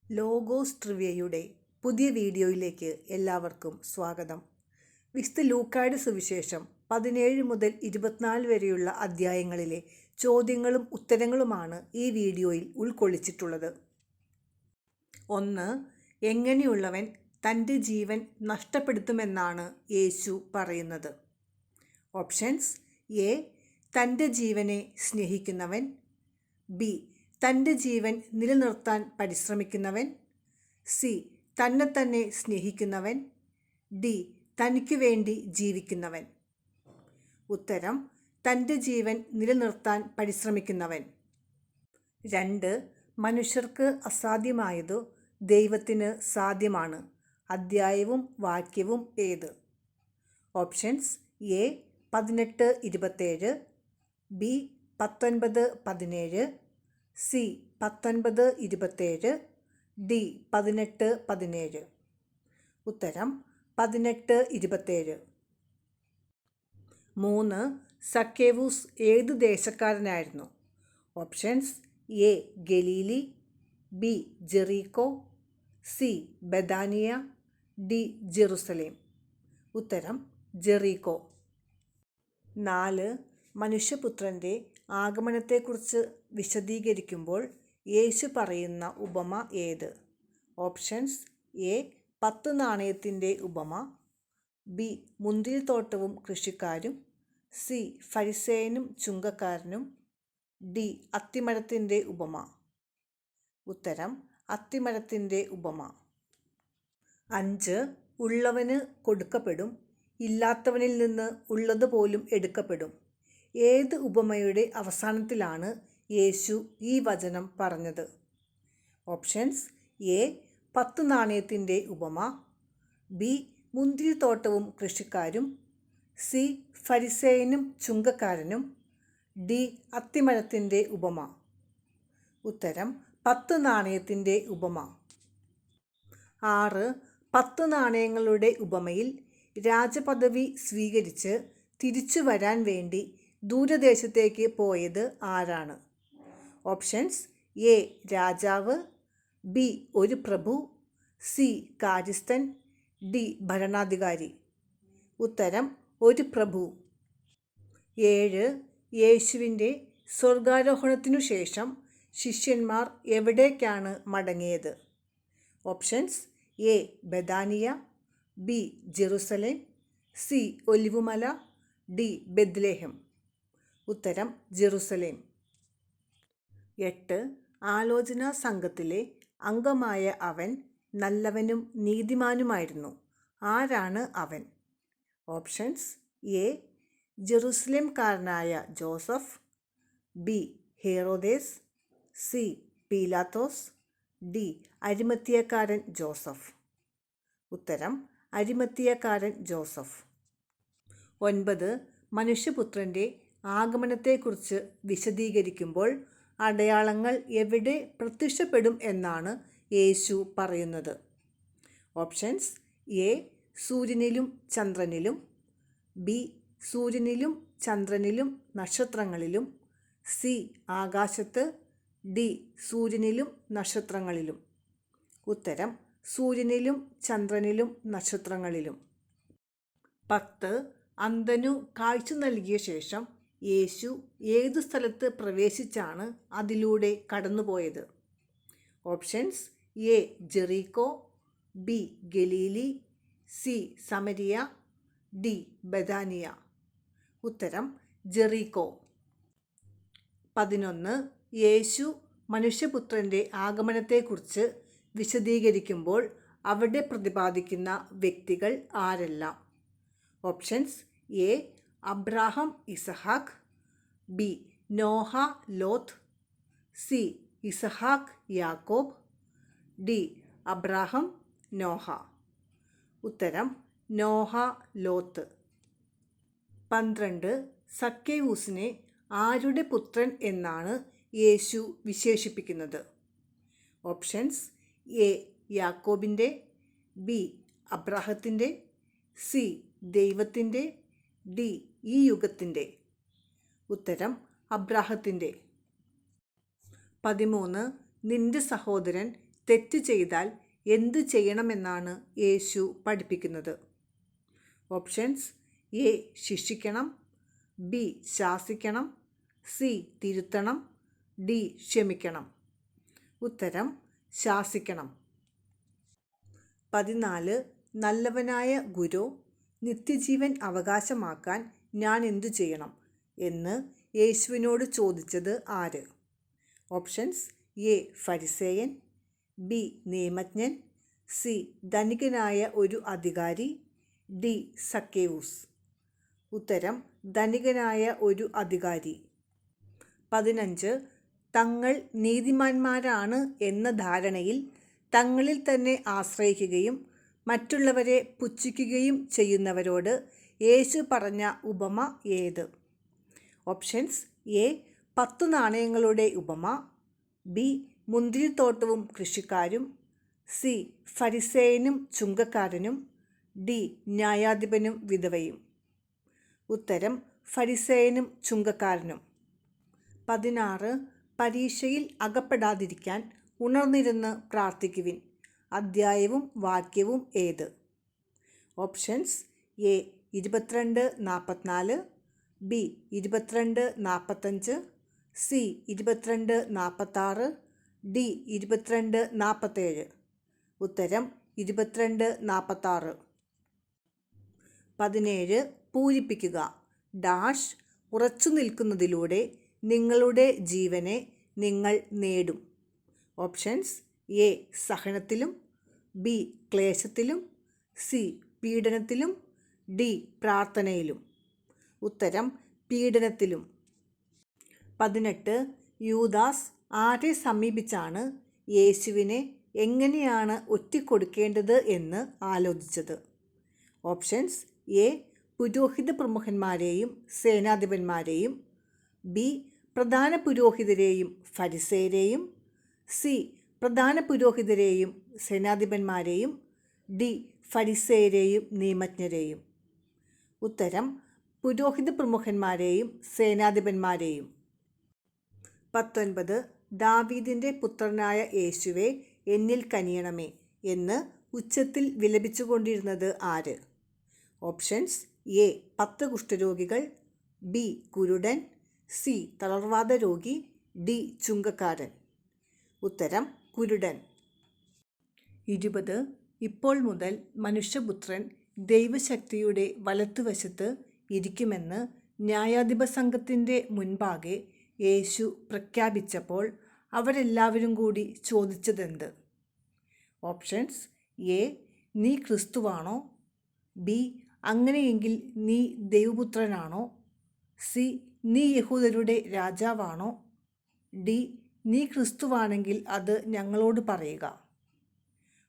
Logos ട്രിവിയയുടെ പുതിയ വീഡിയോയിലേക്ക് എല്ലാവർക്കും സ്വാഗതം. വിശുദ്ധ ലൂക്കായുടെ സുവിശേഷം 17 മുതൽ 24 വരെയുള്ള അധ്യായങ്ങളിലെ ചോദ്യങ്ങളും ഉത്തരങ്ങളുമാണ് ഈ വീഡിയോയിൽ ഉൾക്കൊള്ളിച്ചിട്ടുള്ളത്. 1. എങ്ങനെയുള്ളവൻ തൻ്റെ ജീവൻ നഷ്ടപ്പെടുത്തുമെന്നാണ് യേശു പറയുന്നത്? Options: A. തൻ്റെ ജീവനെ സ്നേഹിക്കുന്നവൻ. ബി. തൻ്റെ ജീവൻ നിലനിർത്താൻ പരിശ്രമിക്കുന്നവൻ. സി. തന്നെ സ്നേഹിക്കുന്നവൻ. ഡി. തനിക്കു വേണ്ടി ജീവിക്കുന്നവൻ. ഉത്തരം: തൻ്റെ ജീവൻ നിലനിർത്താൻ പരിശ്രമിക്കുന്നവൻ. 2. മനുഷ്യർക്ക് അസാധ്യമായതു ദൈവത്തിന് സാധ്യമാണ്. അധ്യായവും വാക്യവും ഏത്? Options: A. 18:27, B. 19:17, C. 19:27, D. 18:17. ഉത്തരം: 18:27. 3. സക്കേവൂസ് ഏത് ദേശക്കാരനായിരുന്നു? Options: A. Galilee, B. Jericho, C. Bethany, D. Jerusalem. ഉത്തരം: ജെറീക്കോ. 4. മനുഷ്യപുത്രൻ്റെ ആഗമനത്തെക്കുറിച്ച് വിശദീകരിക്കുമ്പോൾ യേശു പറയുന്ന ഉപമ ഏത്? Options: A. 10 നാണയത്തിൻ്റെ ഉപമ, ബി. മുന്തിരിത്തോട്ടവും കൃഷിക്കാരും, സി. ഫരിസേയനും ചുങ്കക്കാരനും, ഡി. അത്തിമരത്തിൻ്റെ ഉപമ. ഉത്തരം: അത്തിമരത്തിൻ്റെ ഉപമ. 5. ഉള്ളവന് കൊടുക്കപ്പെടും, ഇല്ലാത്തവനിൽ നിന്ന് ഉള്ളതുപോലും എടുക്കപ്പെടും. ഏത് ഉപമയുടെ അവസാനത്തിലാണ് യേശു ഈ വചനം പറഞ്ഞത്? Options: A. 10 നാണയത്തിൻ്റെ ഉപമ, ബി. മുന്തിരിത്തോട്ടവും കൃഷിക്കാരും, സി. ഫരിസേയനും ചുങ്കക്കാരനും, ഡി. അത്തിമരത്തിൻ്റെ ഉപമ. ഉത്തരം: 10 നാണയത്തിൻ്റെ ഉപമ. 6. 10 നാണയങ്ങളുടെ ഉപമയിൽ രാജപദവി സ്വീകരിച്ച് തിരിച്ചു വരാൻ വേണ്ടി ദൂരദേശത്തേക്ക് പോയത് ആരാണ്? Options: A. രാജാവ്, ബി. ഒരു പ്രഭു, സി. കാര്യസ്ഥൻ, ഡി. ഭരണാധികാരി. ഉത്തരം: ഒരു പ്രഭു. 7. യേശുവിൻ്റെ സ്വർഗാരോഹണത്തിനു ശേഷം ശിഷ്യന്മാർ എവിടേക്കാണ് മടങ്ങിയത്? Options: A. Bethania, B. Jerusalem, C. Olivumala, D. Bethlehem. ഉത്തരം: ജെറുസലേം. 8. ആലോചനാ സംഘത്തിലെ അംഗമായ അവൻ നല്ലവനും നീതിമാനുമായിരുന്നു. ആരാണ് അവൻ? Options: A. ജെറുസലേംകാരനായ ജോസഫ്, ബി. ഹെറോദേസ്, സി. പീലാത്തോസ്, ഡി. അരിമത്തിയക്കാരൻ ജോസഫ്. ഉത്തരം: അരിമത്തിയക്കാരൻ ജോസഫ്. 9. മനുഷ്യപുത്രൻ്റെ ആഗമനത്തെക്കുറിച്ച് വിശദീകരിക്കുമ്പോൾ അടയാളങ്ങൾ എവിടെ പ്രത്യക്ഷപ്പെടും എന്നാണ് യേശു പറയുന്നത്? Options: A. സൂര്യനിലും ചന്ദ്രനിലും, ബി. സൂര്യനിലും ചന്ദ്രനിലും നക്ഷത്രങ്ങളിലും, സി. ആകാശത്ത്, ഡി. സൂര്യനിലും നക്ഷത്രങ്ങളിലും. ഉത്തരം: സൂര്യനിലും ചന്ദ്രനിലും നക്ഷത്രങ്ങളിലും. 10. അന്ധനു കാഴ്ച നൽകിയ ശേഷം യേശു ഏതു സ്ഥലത്ത് പ്രവേശിച്ചാണ് അതിലൂടെ കടന്നുപോയത്? Options: A. Jericho, B. Galilee, C. Samaria, D. Bethania. ഉത്തരം: ജെറീക്കോ. 11. യേശു മനുഷ്യപുത്രൻ്റെ ആഗമനത്തെക്കുറിച്ച് വിശദീകരിക്കുമ്പോൾ അവിടെ പ്രതിപാദിക്കുന്ന വ്യക്തികൾ ആരെല്ലാം? Options: A. അബ്രാഹം ഇസഹാക്ക്, ബി. Noah Lot, C. ഇസഹാക്ക് യാക്കോബ്, ഡി. അബ്രാഹം നോഹ. ഉത്തരം: നോഹ ലോത്ത്. 12. സക്കേവൂസിനെ ആരുടെ പുത്രൻ എന്നാണ് യേശു വിശേഷിപ്പിക്കുന്നത്? Options: A. യാക്കോബിൻ്റെ, ബി. അബ്രാഹത്തിൻ്റെ, സി. ദൈവത്തിൻ്റെ, ഡി. ഈ യുഗത്തിൻ്റെ. ഉത്തരം: അബ്രാഹത്തിൻ്റെ. 13. നിന്റെ സഹോദരൻ തെറ്റ് ചെയ്താൽ എന്തു ചെയ്യണമെന്നാണ് യേശു പഠിപ്പിക്കുന്നത്? ഓപ്ഷൻസ്: എ ശിക്ഷിക്കണം, ബി ശാസിക്കണം, സി തിരുത്തണം, ഡി ക്ഷമിക്കണം. ഉത്തരം ശാസിക്കണം. 14. നല്ലവനായ ഗുരു, നിത്യജീവൻ അവകാശമാക്കാൻ ഞാൻ എന്തു ചെയ്യണം എന്ന് യേശുവിനോട് ചോദിച്ചത് ആര്? ഓപ്ഷൻസ്: എ ഫരിസേയൻ, ബി നിയമജ്ഞൻ, സി ധനികനായ ഒരു അധികാരി, ഡി സക്കേവൂസ്. ഉത്തരം ധനികനായ ഒരു അധികാരി. 15. തങ്ങൾ നീതിമാന്മാരാണ് എന്ന ധാരണയിൽ തങ്ങളിൽ തന്നെ ആശ്രയിക്കുകയും മറ്റുള്ളവരെ പുച്ഛിക്കുകയും ചെയ്യുന്നവരോട് യേശു പറഞ്ഞ ഉപമ ഏത്? ഓപ്ഷൻസ്: എ 10 നാണയങ്ങളുടെ ഉപമ, ബി മുന്തിരിത്തോട്ടവും കൃഷിക്കാരും, സി ഫരിസേയനും ചുങ്കക്കാരനും, ഡി ന്യായാധിപനും വിധവയും. ഉത്തരം ഫരിസേയനും ചുങ്കക്കാരനും. 16. പരീക്ഷയിൽ അകപ്പെടാതിരിക്കാൻ ഉണർന്നിരുന്ന് പ്രാർത്ഥിക്കുവിൻ. അധ്യായവും വാക്യവും ഏത്? Options: A 22:44, B 22:45, C 22:46, D 22:47. ഉത്തരം 22:46. 17. പൂരിപ്പിക്കുക. ഡാഷ് ഉറച്ചു നിൽക്കുന്നതിലൂടെ നിങ്ങളുടെ ജീവനെ നിങ്ങൾ നേടും. ഓപ്ഷൻസ്: എ സഹനത്തിലും, ബി ക്ലേശത്തിലും, സി പീഡനത്തിലും, ഡി പ്രാർത്ഥനയിലും. ഉത്തരം പീഡനത്തിലും. 18. യൂദാസ് ആരെ സമീപിച്ചാണ് യേശുവിനെ എങ്ങനെയാണ് ഒറ്റിക്കൊടുക്കേണ്ടത് എന്ന് ആലോചിച്ചത്? ഓപ്ഷൻസ്: എ പുരോഹിത പ്രമുഖന്മാരെയും സേനാധിപന്മാരെയും, ബി പ്രധാന പുരോഹിതരെയും ഫരിസേയരെയും, സി പ്രധാന പുരോഹിതരെയും സേനാധിപന്മാരെയും, ഡി ഫരിസേയരെയും നിയമജ്ഞരെയും. ഉത്തരം പുരോഹിത പ്രമുഖന്മാരെയും സേനാധിപന്മാരെയും. 19. ദാവീദിൻ്റെ പുത്രനായ യേശുവേ, എന്നിൽ കനിയണമേ എന്ന് ഉച്ചത്തിൽ വിലപിച്ചുകൊണ്ടിരുന്നത് ആര്? ഓപ്ഷൻസ്: എ 10 കുഷ്ഠരോഗികൾ, ബി കുരുടൻ, സി തളർവാദ രോഗി, ഡി ചുങ്കക്കാരൻ. ഉത്തരം കുരുടൻ. 20. ഇപ്പോൾ മുതൽ മനുഷ്യപുത്രൻ ദൈവശക്തിയുടെ വലത്തുവശത്ത് ഇരിക്കുമെന്ന് ന്യായാധിപ സംഘത്തിൻ്റെ മുൻപാകെ യേശു പ്രഖ്യാപിച്ചപ്പോൾ അവരെല്ലാവരും കൂടി ചോദിച്ചതെന്ത്? ഓപ്ഷൻസ്: എ നീ ക്രിസ്തുവാണോ, ബി അങ്ങനെയെങ്കിൽ നീ ദൈവപുത്രനാണോ, സി നീ യഹൂദരുടെ രാജാവാണോ, ഡി നീ ക്രിസ്തുവാണെങ്കിൽ അത് ഞങ്ങളോട് പറയുക.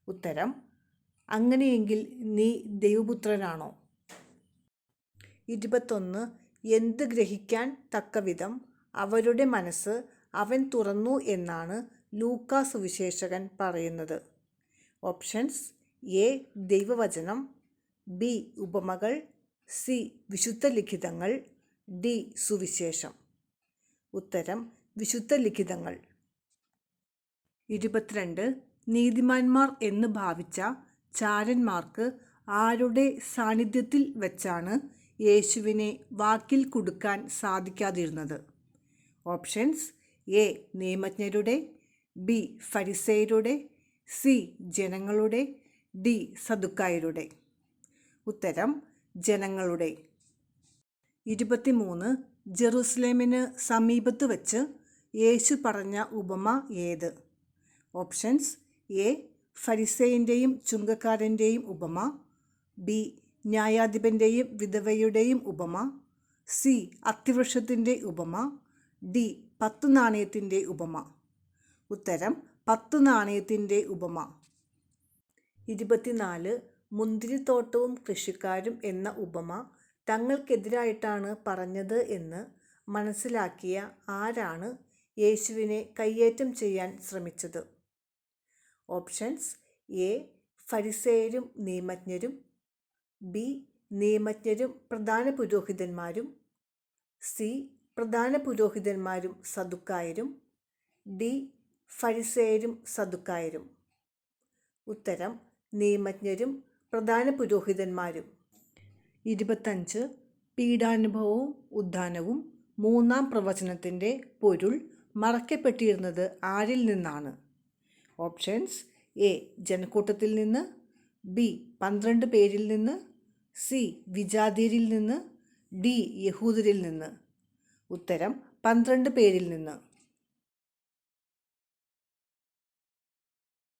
ഉത്തരം അങ്ങനെയെങ്കിൽ നീ ദൈവപുത്രനാണോ. 21. എന്ത് ഗ്രഹിക്കാൻ തക്കവിധം അവരുടെ മനസ്സ് അവൻ തുറന്നു എന്നാണ് ലൂക്കാ സുവിശേഷകൻ പറയുന്നത്? ഓപ്ഷൻസ്: എ ദൈവവചനം, ബി ഉപമകൾ, സി വിശുദ്ധ ലിഖിതങ്ങൾ, ഡി സുവിശേഷം. ഉത്തരം വിശുദ്ധ ലിഖിതങ്ങൾ. 22. നീതിമാന്മാർ എന്ന് ഭാവിച്ച ചാരന്മാർക്ക് ആരുടെ സാന്നിധ്യത്തിൽ വെച്ചാണ് യേശുവിനെ വാക്കിൽ കുടുക്കാൻ സാധിക്കാതിരുന്നത്? ഓപ്ഷൻസ്: എ നിയമജ്ഞരുടെ, ബി ഫരിസേയരുടെ, സി ജനങ്ങളുടെ, ഡി സദുക്കായരുടെ. ഉത്തരം ജനങ്ങളുടെ. 23. ജെറുസലേമിന് സമീപത്ത് വച്ച് യേശു പറഞ്ഞ ഉപമ ഏത്? ഓപ്ഷൻസ്: എ ഫരിസേയൻ്റെയും ചുങ്കക്കാരൻ്റെയും ഉപമ, ബി ന്യായാധിപൻ്റെയും വിധവയുടെയും ഉപമ, സി അത്തിവൃക്ഷത്തിൻ്റെ ഉപമ, ഡി 10 നാണയത്തിൻ്റെ ഉപമ. ഉത്തരം 10 നാണയത്തിൻ്റെ ഉപമ. 24. മുന്തിരിത്തോട്ടവും കൃഷിക്കാരും എന്ന ഉപമ തങ്ങൾക്കെതിരായിട്ടാണ് പറഞ്ഞത് എന്ന് മനസ്സിലാക്കിയ ആരാണ് യേശുവിനെ കയ്യേറ്റം ചെയ്യാൻ ശ്രമിച്ചത്? ഓപ്ഷൻസ്: എ ഫരിസേയരും നിയമജ്ഞരും, ബി നിയമജ്ഞരും പ്രധാന പുരോഹിതന്മാരും, സി പ്രധാന പുരോഹിതന്മാരും സദുക്കായരും, ഡി ഫരിസേയരും സദുക്കായരും. ഉത്തരം നിയമജ്ഞരും പ്രധാന പുരോഹിതന്മാരും. 25. പീഡാനുഭവവും ഉത്ഥാനവും മൂന്നാം പ്രവചനത്തിൻ്റെ പൊരുൾ മറയ്ക്കപ്പെട്ടിരുന്നത് ആരിൽ നിന്നാണ്? Options: A. ജനക്കൂട്ടത്തിൽ നിന്ന്, ബി. 12 പേരിൽ നിന്ന്, സി. വിജാതീയരിൽ നിന്ന്, ഡി. യഹൂദരിൽ നിന്ന്. ഉത്തരം 12 പേരിൽ നിന്ന്.